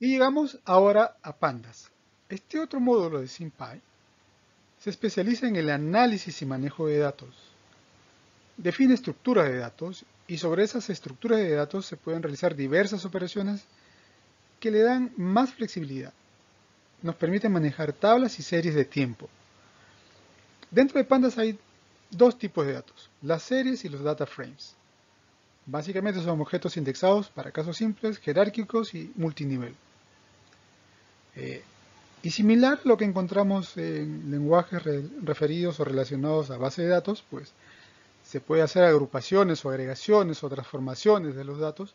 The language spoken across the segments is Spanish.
Y llegamos ahora a Pandas. Este otro módulo de SymPy se especializa en el análisis y manejo de datos. Define estructuras de datos y sobre esas estructuras de datos se pueden realizar diversas operaciones que le dan más flexibilidad. Nos permiten manejar tablas y series de tiempo. Dentro de Pandas hay dos tipos de datos, las series y los data frames. Básicamente son objetos indexados para casos simples, jerárquicos y multinivel. Y similar a lo que encontramos en lenguajes referidos o relacionados a base de datos, pues se puede hacer agrupaciones o agregaciones o transformaciones de los datos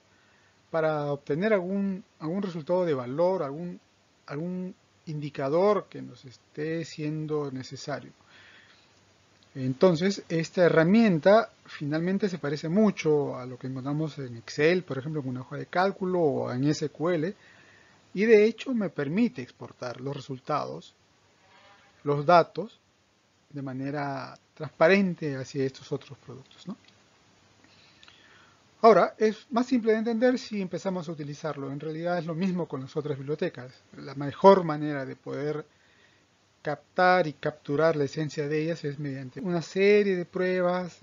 para obtener algún resultado de valor, algún indicador que nos esté siendo necesario. Entonces, esta herramienta finalmente se parece mucho a lo que encontramos en Excel, por ejemplo, en una hoja de cálculo o en SQL, y de hecho me permite exportar los resultados, los datos, de manera transparente hacia estos otros productos, ¿no? Ahora, es más simple de entender si empezamos a utilizarlo. En realidad es lo mismo con las otras bibliotecas. La mejor manera de poder captar y capturar la esencia de ellas es mediante una serie de pruebas,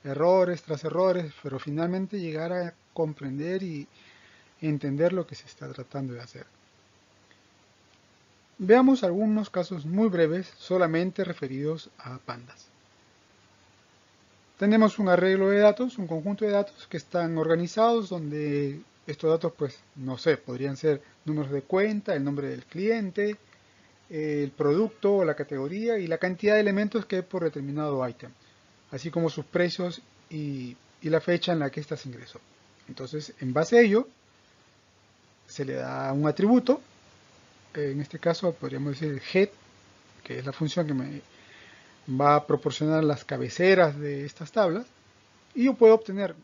errores tras errores, pero finalmente llegar a comprender y entender lo que se está tratando de hacer. Veamos algunos casos muy breves, solamente referidos a pandas. Tenemos un arreglo de datos, un conjunto de datos que están organizados, donde estos datos, pues, no sé, podrían ser números de cuenta, el nombre del cliente, el producto o la categoría y la cantidad de elementos que hay por determinado ítem, así como sus precios y la fecha en la que ésta se ingresó. Entonces, en base a ello, se le da un atributo, en este caso podríamos decir head, que es la función que me va a proporcionar las cabeceras de estas tablas, y yo puedo obtener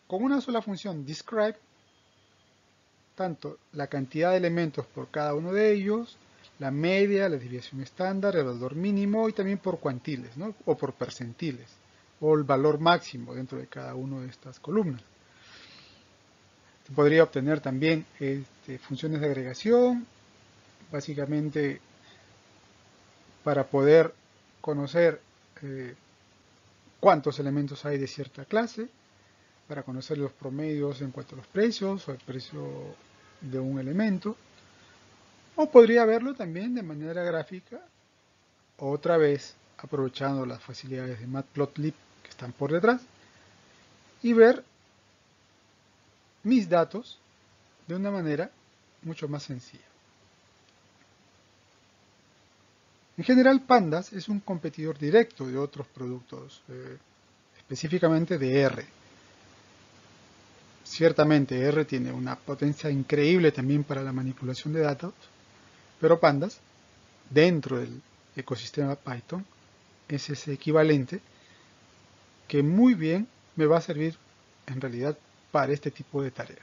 con una sola función describe tanto la cantidad de elementos por cada uno de ellos, la media, la desviación estándar, el valor mínimo y también por cuantiles, ¿no? O por percentiles, o el valor máximo dentro de cada una de estas columnas. Se podría obtener también funciones de agregación, básicamente para poder conocer cuántos elementos hay de cierta clase, para conocer los promedios en cuanto a los precios o el precio de un elemento. O podría verlo también de manera gráfica, otra vez aprovechando las facilidades de Matplotlib que están por detrás, y ver mis datos de una manera mucho más sencilla. En general, Pandas es un competidor directo de otros productos, específicamente de R. Ciertamente R tiene una potencia increíble también para la manipulación de datos, pero Pandas, dentro del ecosistema Python, es ese equivalente que muy bien me va a servir en realidad para este tipo de tareas.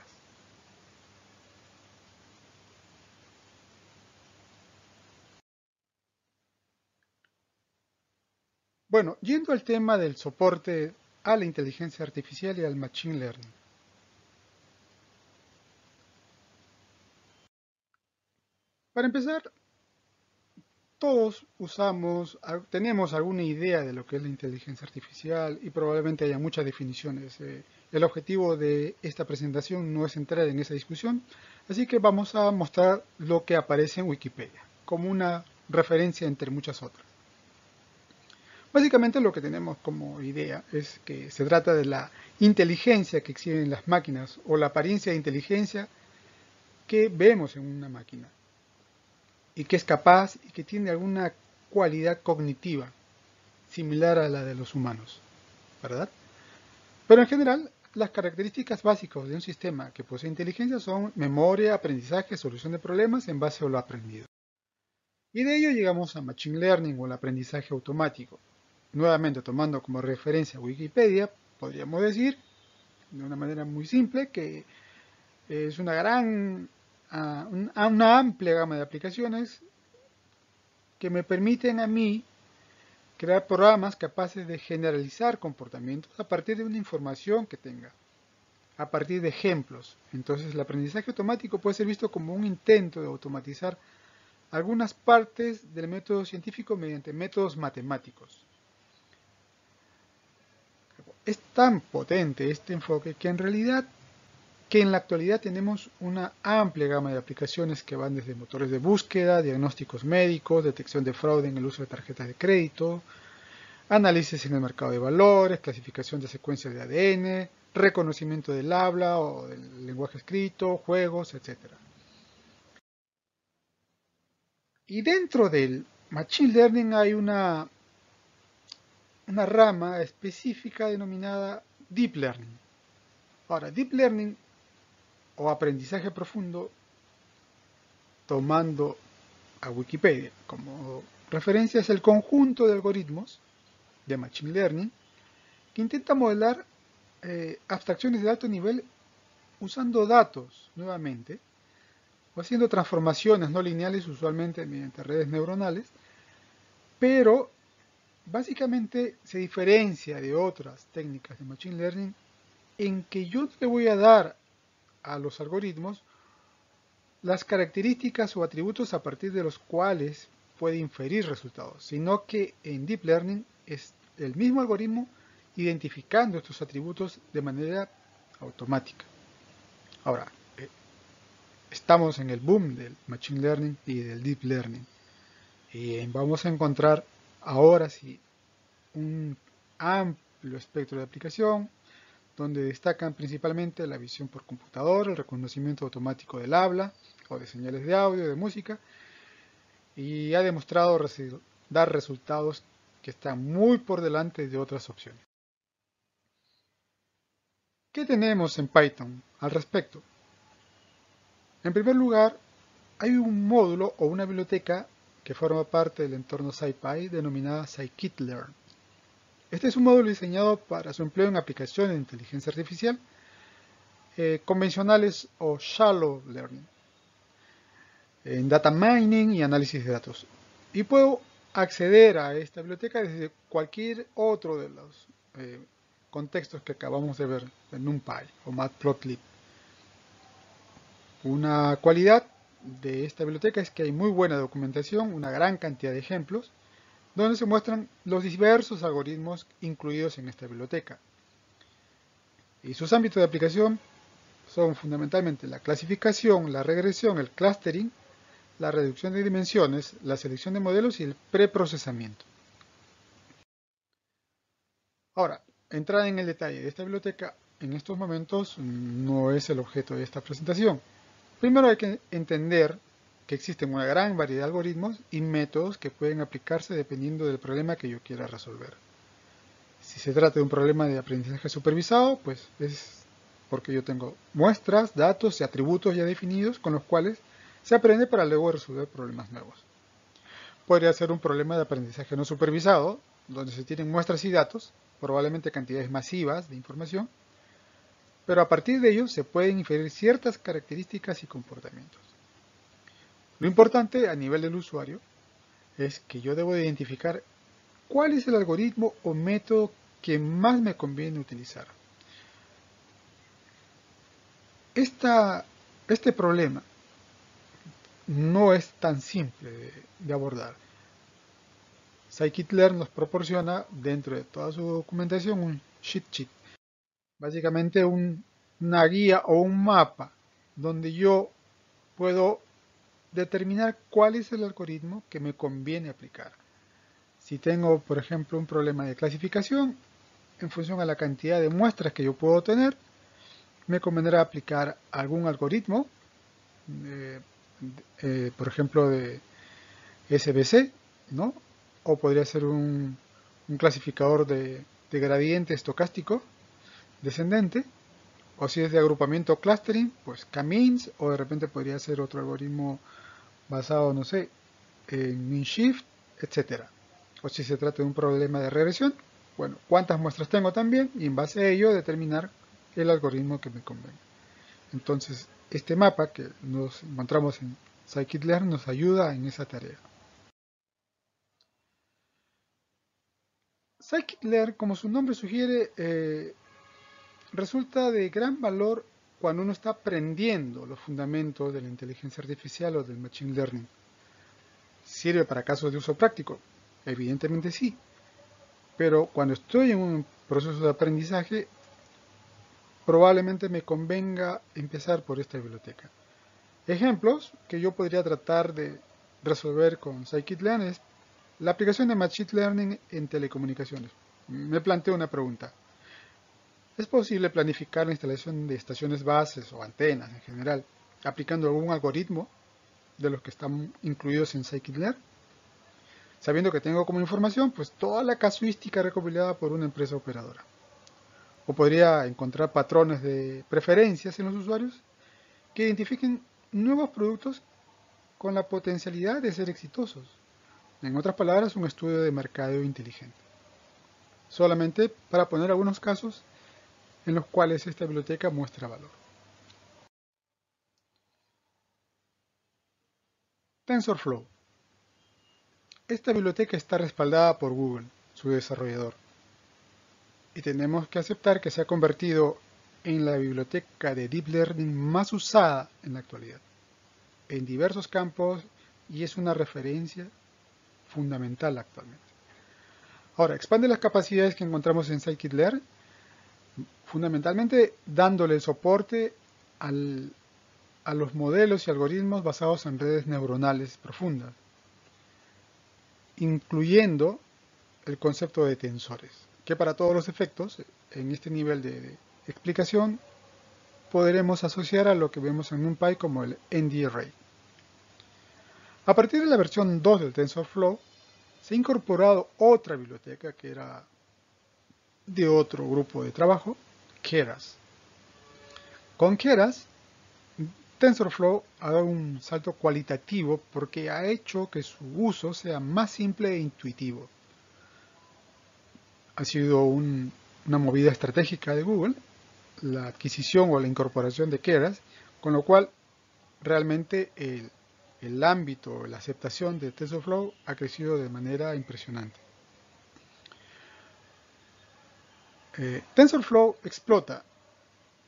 Bueno, yendo al tema del soporte a la inteligencia artificial y al machine learning. Para empezar, todos tenemos alguna idea de lo que es la inteligencia artificial y probablemente haya muchas definiciones. El objetivo de esta presentación no es entrar en esa discusión, así que vamos a mostrar lo que aparece en Wikipedia, como una referencia entre muchas otras. Básicamente lo que tenemos como idea es que se trata de la inteligencia que exhiben las máquinas o la apariencia de inteligencia que vemos en una máquina y que es capaz y que tiene alguna cualidad cognitiva similar a la de los humanos, ¿verdad? Pero en general, las características básicas de un sistema que posee inteligencia son memoria, aprendizaje, solución de problemas en base a lo aprendido. Y de ello llegamos a Machine Learning o el aprendizaje automático. Nuevamente, tomando como referencia Wikipedia, podríamos decir, de una manera muy simple, que es una amplia gama de aplicaciones que me permiten a mí crear programas capaces de generalizar comportamientos a partir de una información que tenga. a partir de ejemplos. Entonces el aprendizaje automático puede ser visto como un intento de automatizar algunas partes del método científico mediante métodos matemáticos. Es tan potente este enfoque que en la actualidad tenemos una amplia gama de aplicaciones que van desde motores de búsqueda, diagnósticos médicos, detección de fraude en el uso de tarjetas de crédito, análisis en el mercado de valores, clasificación de secuencias de ADN, reconocimiento del habla o del lenguaje escrito, juegos, etc. Y dentro del Machine Learning hay una rama específica denominada Deep Learning. Ahora, Deep Learning o aprendizaje profundo, tomando a Wikipedia como referencia, es el conjunto de algoritmos de Machine Learning que intenta modelar abstracciones de alto nivel usando datos nuevamente o haciendo transformaciones no lineales usualmente mediante redes neuronales, pero básicamente se diferencia de otras técnicas de Machine Learning en que yo le voy a dar a los algoritmos las características o atributos a partir de los cuales puede inferir resultados, sino que en Deep Learning es el mismo algoritmo identificando estos atributos de manera automática. Ahora, estamos en el boom del Machine Learning y del Deep Learning. Y vamos a encontrar ahora sí un amplio espectro de aplicación, donde destacan principalmente la visión por computador, el reconocimiento automático del habla o de señales de audio, de música, y ha demostrado dar resultados que están muy por delante de otras opciones. ¿Qué tenemos en Python al respecto? En primer lugar, hay un módulo o una biblioteca que forma parte del entorno SciPy denominada scikit-learn. Este es un módulo diseñado para su empleo en aplicaciones de inteligencia artificial convencionales o shallow learning, en data mining y análisis de datos. Y puedo acceder a esta biblioteca desde cualquier otro de los contextos que acabamos de ver en NumPy o Matplotlib. Una cualidad de esta biblioteca es que hay muy buena documentación, una gran cantidad de ejemplos, donde se muestran los diversos algoritmos incluidos en esta biblioteca. Y sus ámbitos de aplicación son fundamentalmente la clasificación, la regresión, el clustering, la reducción de dimensiones, la selección de modelos y el preprocesamiento. Ahora, entrar en el detalle de esta biblioteca en estos momentos no es el objeto de esta presentación. Primero hay que entender que existen una gran variedad de algoritmos y métodos que pueden aplicarse dependiendo del problema que yo quiera resolver. Si se trata de un problema de aprendizaje supervisado, pues es porque yo tengo muestras, datos y atributos ya definidos con los cuales se aprende para luego resolver problemas nuevos. Podría ser un problema de aprendizaje no supervisado, donde se tienen muestras y datos, probablemente cantidades masivas de información, pero a partir de ellos se pueden inferir ciertas características y comportamientos. Lo importante a nivel del usuario es que yo debo de identificar cuál es el algoritmo o método que más me conviene utilizar. Este problema no es tan simple de abordar. Scikit-learn nos proporciona dentro de toda su documentación un cheat sheet, básicamente una guía o un mapa donde yo puedo determinar cuál es el algoritmo que me conviene aplicar. Si tengo, por ejemplo, un problema de clasificación, en función a la cantidad de muestras que yo puedo tener, me convendrá aplicar algún algoritmo, por ejemplo, de SBC, ¿no? O podría ser un clasificador de gradiente estocástico descendente, o si es de agrupamiento clustering, pues k-means, o de repente podría ser otro algoritmo basado, no sé, en min-shift, etc. O si se trata de un problema de regresión, bueno, cuántas muestras tengo también, y en base a ello determinar el algoritmo que me convenga. Entonces, este mapa que nos encontramos en Scikit-learn nos ayuda en esa tarea. Scikit-learn, como su nombre sugiere, resulta de gran valor cuando uno está aprendiendo los fundamentos de la inteligencia artificial o del machine learning. ¿Sirve para casos de uso práctico? Evidentemente sí, pero cuando estoy en un proceso de aprendizaje, probablemente me convenga empezar por esta biblioteca. Ejemplos que yo podría tratar de resolver con scikit-learn es la aplicación de Machine Learning en telecomunicaciones. Me planteo una pregunta. ¿Es posible planificar la instalación de estaciones bases o antenas en general aplicando algún algoritmo de los que están incluidos en scikit-learn? Sabiendo que tengo como información pues toda la casuística recopilada por una empresa operadora. O podría encontrar patrones de preferencias en los usuarios que identifiquen nuevos productos con la potencialidad de ser exitosos. En otras palabras, un estudio de mercadeo inteligente. Solamente para poner algunos casos en los cuales esta biblioteca muestra valor. TensorFlow. Esta biblioteca está respaldada por Google, su desarrollador, y tenemos que aceptar que se ha convertido en la biblioteca de Deep Learning más usada en la actualidad, en diversos campos, y es una referencia fundamental actualmente. Ahora, expande las capacidades que encontramos en scikit-learn, fundamentalmente dándole soporte a los modelos y algoritmos basados en redes neuronales profundas, incluyendo el concepto de tensores, que para todos los efectos, en este nivel de explicación, podremos asociar a lo que vemos en NumPy como el ND-Array. A partir de la versión 2 del TensorFlow, se ha incorporado otra biblioteca que era de otro grupo de trabajo, Keras. Con Keras, TensorFlow ha dado un salto cualitativo porque ha hecho que su uso sea más simple e intuitivo. Ha sido una movida estratégica de Google, la adquisición o la incorporación de Keras, con lo cual realmente el ámbito, la aceptación de TensorFlow ha crecido de manera impresionante. TensorFlow explota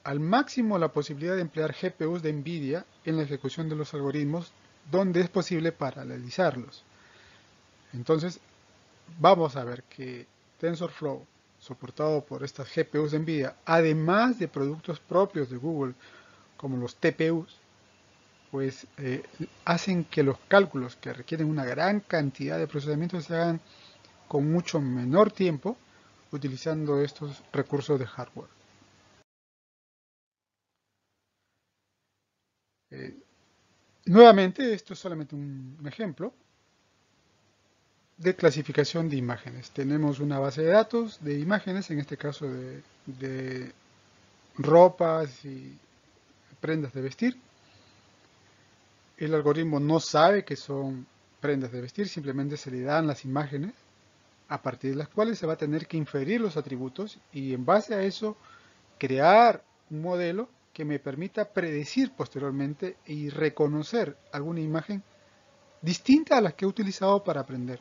al máximo la posibilidad de emplear GPUs de NVIDIA en la ejecución de los algoritmos donde es posible paralelizarlos. Entonces, vamos a ver que TensorFlow, soportado por estas GPUs de NVIDIA, además de productos propios de Google, como los TPUs, pues hacen que los cálculos que requieren una gran cantidad de procesamiento se hagan con mucho menor tiempo utilizando estos recursos de hardware. Nuevamente, esto es solamente un ejemplo de clasificación de imágenes. Tenemos una base de datos de imágenes, en este caso de ropas y prendas de vestir. El algoritmo no sabe que son prendas de vestir, simplemente se le dan las imágenes a partir de las cuales se va a tener que inferir los atributos y en base a eso crear un modelo que me permita predecir posteriormente y reconocer alguna imagen distinta a las que he utilizado para aprender.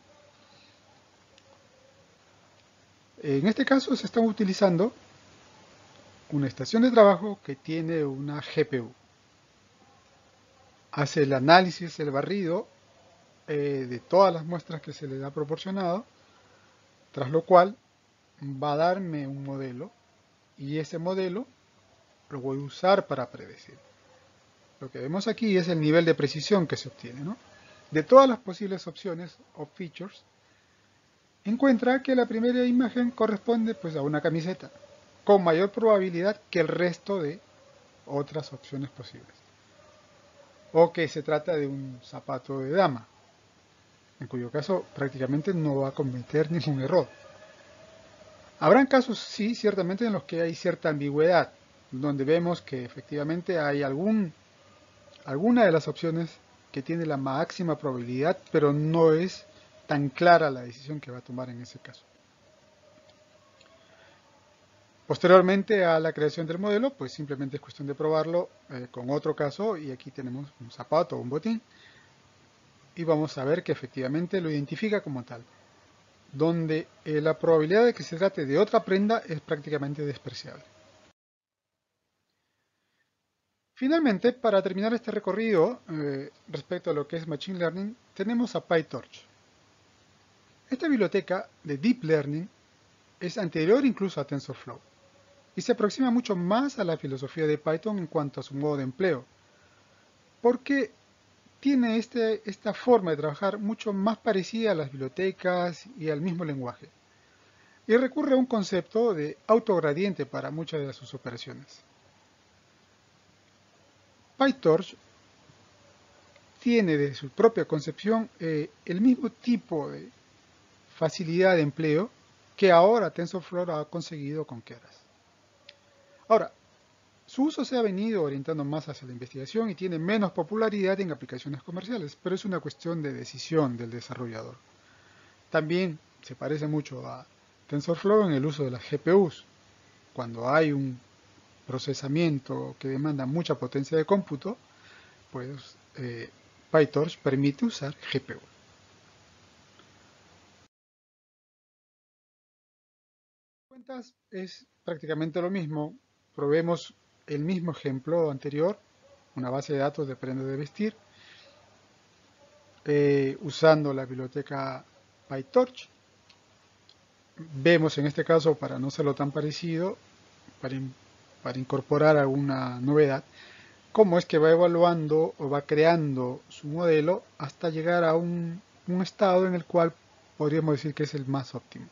En este caso se está utilizando una estación de trabajo que tiene una GPU. Hace el análisis, el barrido de todas las muestras que se le ha proporcionado, tras lo cual va a darme un modelo y ese modelo lo voy a usar para predecir. Lo que vemos aquí es el nivel de precisión que se obtiene, ¿no? De todas las posibles opciones o features, encuentra que la primera imagen corresponde pues a una camiseta, con mayor probabilidad que el resto de otras opciones posibles. O que se trata de un zapato de dama, en cuyo caso prácticamente no va a cometer ningún error. Habrán casos, sí, ciertamente en los que hay cierta ambigüedad, donde vemos que efectivamente hay alguna de las opciones que tiene la máxima probabilidad, pero no es tan clara la decisión que va a tomar en ese caso. Posteriormente a la creación del modelo, pues simplemente es cuestión de probarlo con otro caso, y aquí tenemos un zapato o un botín, y vamos a ver que efectivamente lo identifica como tal, donde la probabilidad de que se trate de otra prenda es prácticamente despreciable. Finalmente, para terminar este recorrido respecto a lo que es Machine Learning, tenemos a PyTorch. Esta biblioteca de Deep Learning es anterior incluso a TensorFlow y se aproxima mucho más a la filosofía de Python en cuanto a su modo de empleo, porque tiene esta forma de trabajar mucho más parecida a las bibliotecas y al mismo lenguaje, y recurre a un concepto de autogradiente para muchas de sus operaciones. PyTorch tiene de su propia concepción el mismo tipo de facilidad de empleo que ahora TensorFlow ha conseguido con Keras. Ahora, su uso se ha venido orientando más hacia la investigación y tiene menos popularidad en aplicaciones comerciales, pero es una cuestión de decisión del desarrollador. También se parece mucho a TensorFlow en el uso de las GPUs. Cuando hay un procesamiento que demanda mucha potencia de cómputo, pues PyTorch permite usar GPU. Cuentas es prácticamente lo mismo. Probemos el mismo ejemplo anterior, una base de datos de prenda de vestir, usando la biblioteca PyTorch. Vemos en este caso, para no serlo tan parecido, para, para incorporar alguna novedad, cómo es que va evaluando o va creando su modelo hasta llegar a un estado en el cual podríamos decir que es el más óptimo.